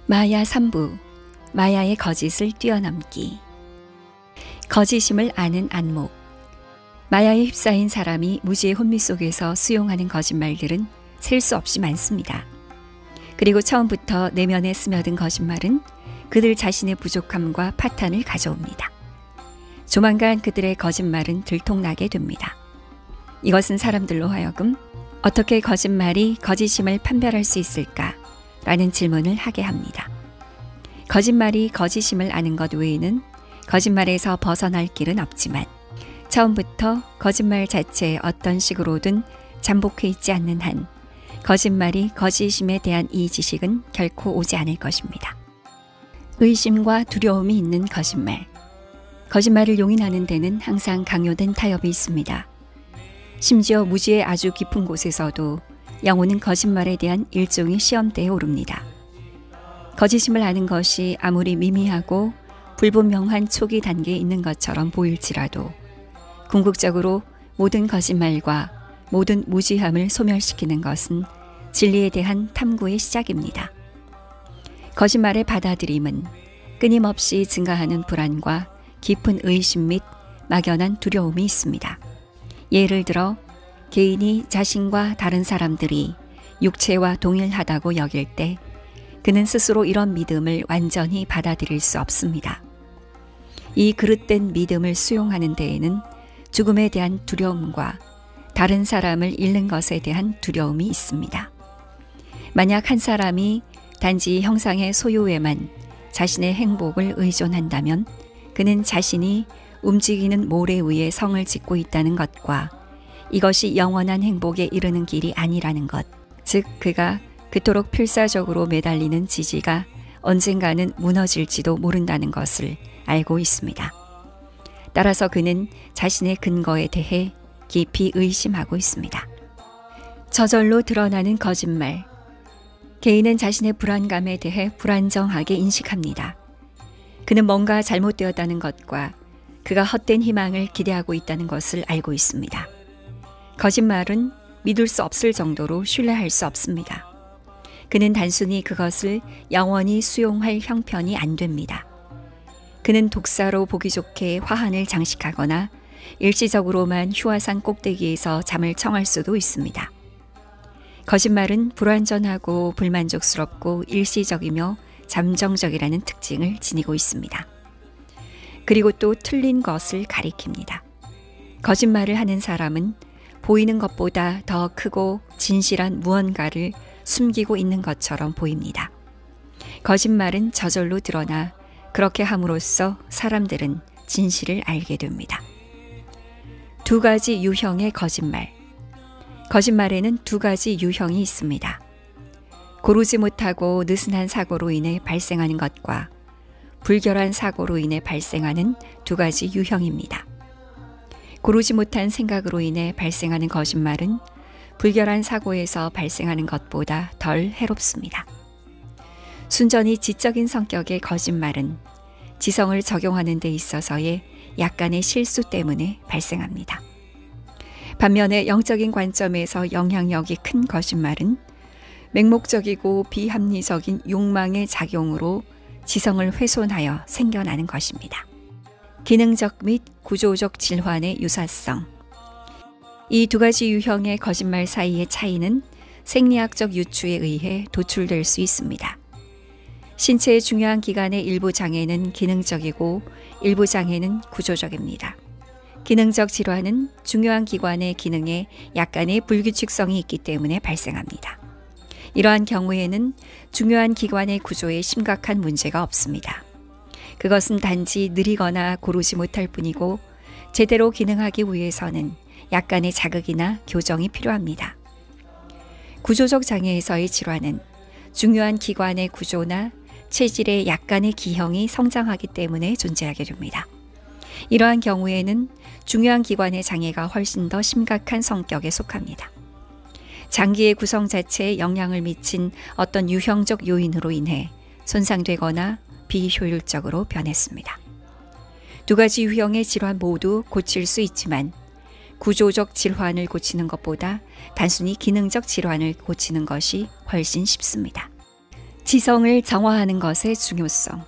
마야 3부, 마야의 거짓을 뛰어넘기. 거짓임을 아는 안목. 마야에 휩싸인 사람이 무지의 혼미 속에서 수용하는 거짓말들은 셀 수 없이 많습니다. 그리고 처음부터 내면에 스며든 거짓말은 그들 자신의 부족함과 파탄을 가져옵니다. 조만간 그들의 거짓말은 들통나게 됩니다. 이것은 사람들로 하여금 어떻게 거짓말이 거짓임을 판별할 수 있을까? 라는 질문을 하게 합니다. 거짓말이 거짓임을 아는 것 외에는 거짓말에서 벗어날 길은 없지만 처음부터 거짓말 자체에 어떤 식으로든 잠복해 있지 않는 한 거짓말이 거짓임에 대한 이 지식은 결코 오지 않을 것입니다. 의심과 두려움이 있는 거짓말. 거짓말을 용인하는 데는 항상 강요된 타협이 있습니다. 심지어 무지의 아주 깊은 곳에서도 영혼은 거짓말에 대한 일종의 시험대에 오릅니다. 거짓임을 아는 것이 아무리 미미하고 불분명한 초기 단계에 있는 것처럼 보일지라도 궁극적으로 모든 거짓말과 모든 무지함을 소멸시키는 것은 진리에 대한 탐구의 시작입니다. 거짓말의 받아들임은 끊임없이 증가하는 불안과 깊은 의심 및 막연한 두려움이 있습니다. 예를 들어 개인이 자신과 다른 사람들이 육체와 동일하다고 여길 때 그는 스스로 이런 믿음을 완전히 받아들일 수 없습니다. 이 그릇된 믿음을 수용하는 데에는 죽음에 대한 두려움과 다른 사람을 잃는 것에 대한 두려움이 있습니다. 만약 한 사람이 단지 형상의 소유에만 자신의 행복을 의존한다면 그는 자신이 움직이는 모래 위에 성을 짓고 있다는 것과 이것이 영원한 행복에 이르는 길이 아니라는 것, 즉 그가 그토록 필사적으로 매달리는 지지가 언젠가는 무너질지도 모른다는 것을 알고 있습니다. 따라서 그는 자신의 근거에 대해 깊이 의심하고 있습니다. 저절로 드러나는 거짓말. 개인은 자신의 불안감에 대해 불안정하게 인식합니다. 그는 뭔가 잘못되었다는 것과 그가 헛된 희망을 기대하고 있다는 것을 알고 있습니다. 거짓말은 믿을 수 없을 정도로 신뢰할 수 없습니다. 그는 단순히 그것을 영원히 수용할 형편이 안 됩니다. 그는 독사로 보기 좋게 화환을 장식하거나 일시적으로만 휴화산 꼭대기에서 잠을 청할 수도 있습니다. 거짓말은 불완전하고 불만족스럽고 일시적이며 잠정적이라는 특징을 지니고 있습니다. 그리고 또 틀린 것을 가리킵니다. 거짓말을 하는 사람은 보이는 것보다 더 크고 진실한 무언가를 숨기고 있는 것처럼 보입니다. 거짓말은 저절로 드러나 그렇게 함으로써 사람들은 진실을 알게 됩니다. 두 가지 유형의 거짓말. 거짓말에는 두 가지 유형이 있습니다. 고르지 못하고 느슨한 사고로 인해 발생하는 것과 불결한 사고로 인해 발생하는 두 가지 유형입니다. 고르지 못한 생각으로 인해 발생하는 거짓말은 불결한 사고에서 발생하는 것보다 덜 해롭습니다. 순전히 지적인 성격의 거짓말은 지성을 적용하는 데 있어서의 약간의 실수 때문에 발생합니다. 반면에 영적인 관점에서 영향력이 큰 거짓말은 맹목적이고 비합리적인 욕망의 작용으로 지성을 훼손하여 생겨나는 것입니다. 기능적 및 구조적 질환의 유사성. 이 두 가지 유형의 거짓말 사이의 차이는 생리학적 유추에 의해 도출될 수 있습니다. 신체의 중요한 기관의 일부 장애는 기능적이고 일부 장애는 구조적입니다. 기능적 질환은 중요한 기관의 기능에 약간의 불규칙성이 있기 때문에 발생합니다. 이러한 경우에는 중요한 기관의 구조에 심각한 문제가 없습니다. 그것은 단지 느리거나 고르지 못할 뿐이고 제대로 기능하기 위해서는 약간의 자극이나 교정이 필요합니다. 구조적 장애에서의 질환은 중요한 기관의 구조나 체질의 약간의 기형이 성장하기 때문에 존재하게 됩니다. 이러한 경우에는 중요한 기관의 장애가 훨씬 더 심각한 성격에 속합니다. 장기의 구성 자체에 영향을 미친 어떤 유형적 요인으로 인해 손상되거나 비효율적으로 변했습니다. 두 가지 유형의 질환 모두 고칠 수 있지만 구조적 질환을 고치는 것보다 단순히 기능적 질환을 고치는 것이 훨씬 쉽습니다. 지성을 정화하는 것의 중요성.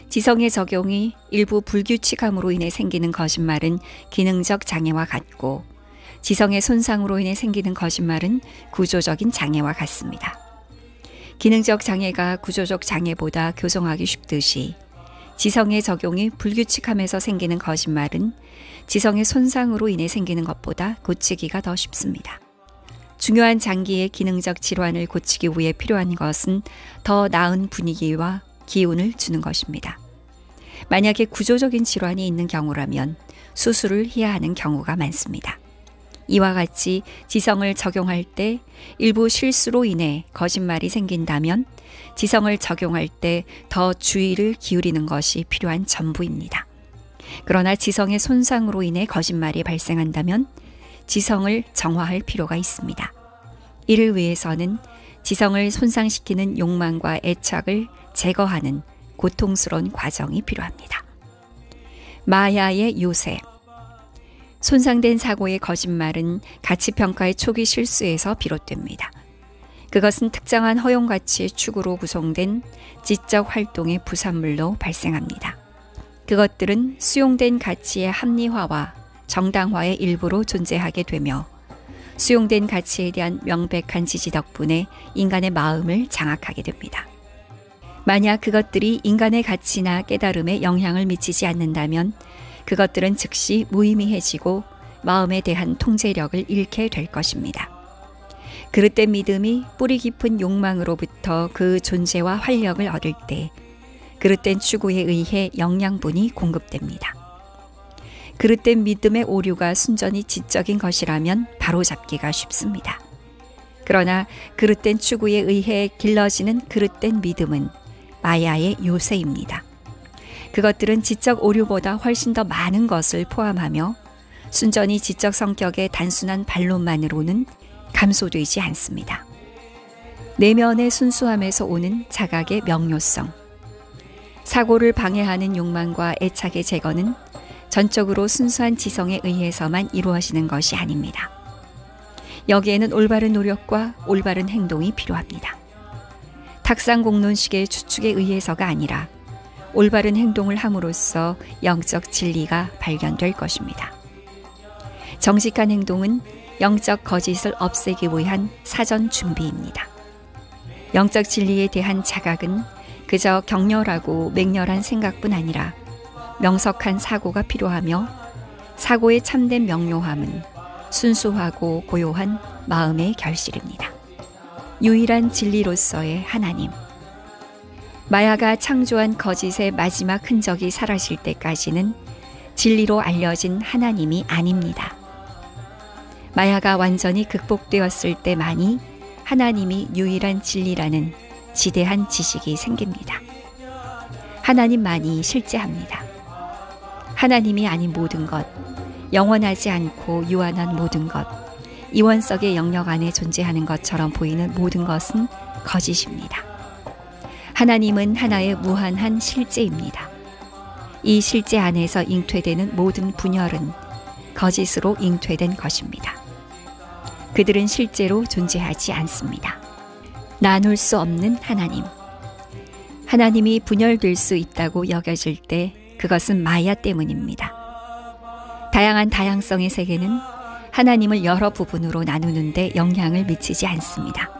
지성의 적용이 일부 불규칙함으로 인해 생기는 거짓말은 기능적 장애와 같고, 지성의 손상으로 인해 생기는 거짓말은 구조적인 장애와 같습니다. 기능적 장애가 구조적 장애보다 교정하기 쉽듯이, 지성의 적용이 불규칙함에서 생기는 거짓말은 지성의 손상으로 인해 생기는 것보다 고치기가 더 쉽습니다. 중요한 장기의 기능적 질환을 고치기 위해 필요한 것은 더 나은 분위기와 기운을 주는 것입니다. 만약에 구조적인 질환이 있는 경우라면 수술을 해야 하는 경우가 많습니다. 이와 같이 지성을 적용할 때 일부 실수로 인해 거짓말이 생긴다면 지성을 적용할 때 더 주의를 기울이는 것이 필요한 전부입니다. 그러나 지성의 손상으로 인해 거짓말이 발생한다면 지성을 정화할 필요가 있습니다. 이를 위해서는 지성을 손상시키는 욕망과 애착을 제거하는 고통스러운 과정이 필요합니다. 마야의 요새. 손상된 사고의 거짓말은 가치평가의 초기 실수에서 비롯됩니다. 그것은 특정한 허용가치의 축으로 구성된 지적 활동의 부산물로 발생합니다. 그것들은 수용된 가치의 합리화와 정당화의 일부로 존재하게 되며 수용된 가치에 대한 명백한 지지 덕분에 인간의 마음을 장악하게 됩니다. 만약 그것들이 인간의 가치나 깨달음에 영향을 미치지 않는다면 그것들은 즉시 무의미해지고 마음에 대한 통제력을 잃게 될 것입니다. 그릇된 믿음이 뿌리 깊은 욕망으로부터 그 존재와 활력을 얻을 때 그릇된 추구에 의해 영양분이 공급됩니다. 그릇된 믿음의 오류가 순전히 지적인 것이라면 바로잡기가 쉽습니다. 그러나 그릇된 추구에 의해 길러지는 그릇된 믿음은 마야의 요새입니다. 그것들은 지적 오류보다 훨씬 더 많은 것을 포함하며 순전히 지적 성격의 단순한 반론만으로는 감소되지 않습니다. 내면의 순수함에서 오는 자각의 명료성. 사고를 방해하는 욕망과 애착의 제거는 전적으로 순수한 지성에 의해서만 이루어지는 것이 아닙니다. 여기에는 올바른 노력과 올바른 행동이 필요합니다. 탁상공론식의 추측에 의해서가 아니라 올바른 행동을 함으로써 영적 진리가 발견될 것입니다. 정직한 행동은 영적 거짓을 없애기 위한 사전 준비입니다. 영적 진리에 대한 자각은 그저 격렬하고 맹렬한 생각뿐 아니라 명석한 사고가 필요하며 사고의 참된 명료함은 순수하고 고요한 마음의 결실입니다. 유일한 진리로서의 하나님. 마야가 창조한 거짓의 마지막 흔적이 사라질 때까지는 진리로 알려진 하나님이 아닙니다. 마야가 완전히 극복되었을 때만이 하나님이 유일한 진리라는 지대한 지식이 생깁니다. 하나님만이 실제합니다. 하나님이 아닌 모든 것, 영원하지 않고 유한한 모든 것, 이원석의 영역 안에 존재하는 것처럼 보이는 모든 것은 거짓입니다. 하나님은 하나의 무한한 실제입니다. 이 실제 안에서 잉태되는 모든 분열은 거짓으로 잉태된 것입니다. 그들은 실제로 존재하지 않습니다. 나눌 수 없는 하나님. 하나님이 분열될 수 있다고 여겨질 때 그것은 마야 때문입니다. 다양한 다양성의 세계는 하나님을 여러 부분으로 나누는데 영향을 미치지 않습니다.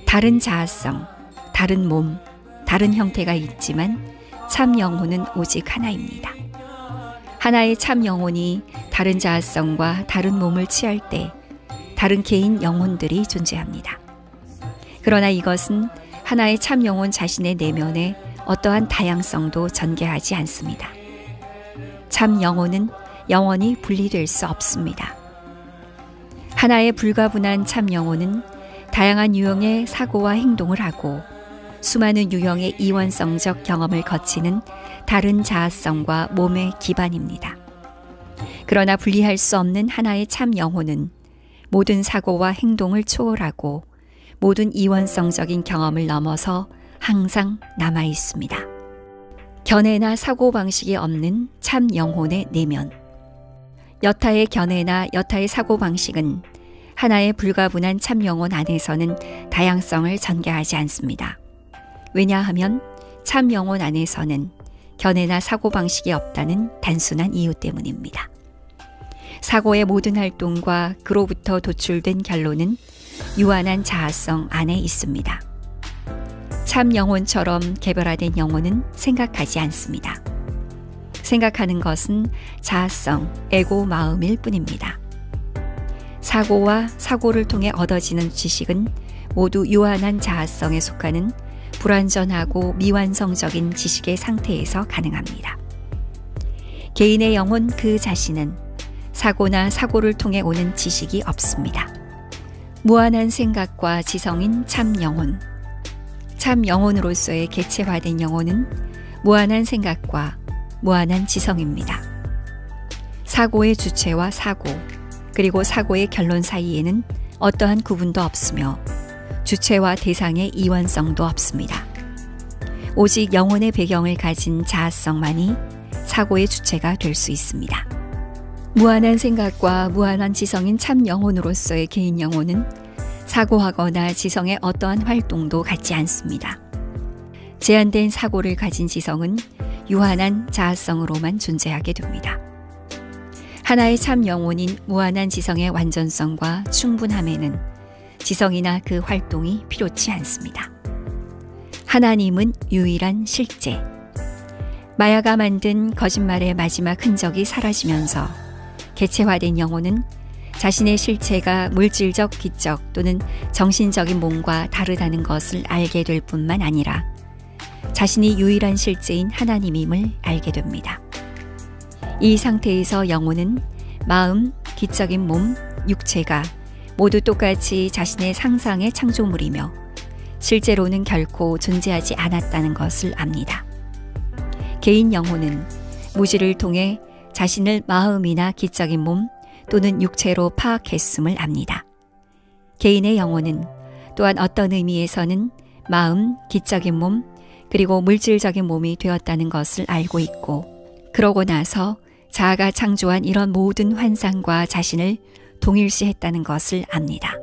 다른 자아성, 다른 몸, 다른 형태가 있지만 참 영혼은 오직 하나입니다. 하나의 참 영혼이 다른 자아성과 다른 몸을 취할 때 다른 개인 영혼들이 존재합니다. 그러나 이것은 하나의 참 영혼 자신의 내면에 어떠한 다양성도 전개하지 않습니다. 참 영혼은 영원히 분리될 수 없습니다. 하나의 불가분한 참 영혼은 다양한 유형의 사고와 행동을 하고 수많은 유형의 이원성적 경험을 거치는 다른 자아성과 몸의 기반입니다. 그러나 분리할 수 없는 하나의 참 영혼은 모든 사고와 행동을 초월하고 모든 이원성적인 경험을 넘어서 항상 남아 있습니다. 견해나 사고방식이 없는 참 영혼의 내면. 여타의 견해나 여타의 사고방식은 하나의 불가분한 참 영혼 안에서는 다양성을 전개하지 않습니다. 왜냐하면 참 영혼 안에서는 견해나 사고방식이 없다는 단순한 이유 때문입니다. 사고의 모든 활동과 그로부터 도출된 결론은 유한한 자아성 안에 있습니다. 참 영혼처럼 개별화된 영혼은 생각하지 않습니다. 생각하는 것은 자아성, 에고 마음일 뿐입니다. 사고와 사고를 통해 얻어지는 지식은 모두 유한한 자아성에 속하는 불완전하고 미완성적인 지식의 상태에서 가능합니다. 개인의 영혼 그 자신은 사고나 사고를 통해 오는 지식이 없습니다. 무한한 생각과 지성인 참 영혼. 참 영혼으로서의 개체화된 영혼은 무한한 생각과 무한한 지성입니다. 사고의 주체와 사고, 그리고 사고의 결론 사이에는 어떠한 구분도 없으며 주체와 대상의 이원성도 없습니다. 오직 영혼의 배경을 가진 자아성만이 사고의 주체가 될 수 있습니다. 무한한 생각과 무한한 지성인 참 영혼으로서의 개인 영혼은 사고하거나 지성의 어떠한 활동도 갖지 않습니다. 제한된 사고를 가진 지성은 유한한 자아성으로만 존재하게 됩니다. 하나의 참 영혼인 무한한 지성의 완전성과 충분함에는 지성이나 그 활동이 필요치 않습니다. 하나님은 유일한 실제. 마야가 만든 거짓말의 마지막 흔적이 사라지면서 개체화된 영혼은 자신의 실체가 물질적 기적 또는 정신적인 몸과 다르다는 것을 알게 될 뿐만 아니라 자신이 유일한 실제인 하나님임을 알게 됩니다. 이 상태에서 영혼은 마음, 기적인 몸, 육체가 모두 똑같이 자신의 상상의 창조물이며 실제로는 결코 존재하지 않았다는 것을 압니다. 개인 영혼은 무지를 통해 자신을 마음이나 기적인 몸 또는 육체로 파악했음을 압니다. 개인의 영혼은 또한 어떤 의미에서는 마음, 기적인 몸, 그리고 물질적인 몸이 되었다는 것을 알고 있고, 그러고 나서 자아가 창조한 이런 모든 환상과 자신을 동일시했다는 것을 압니다.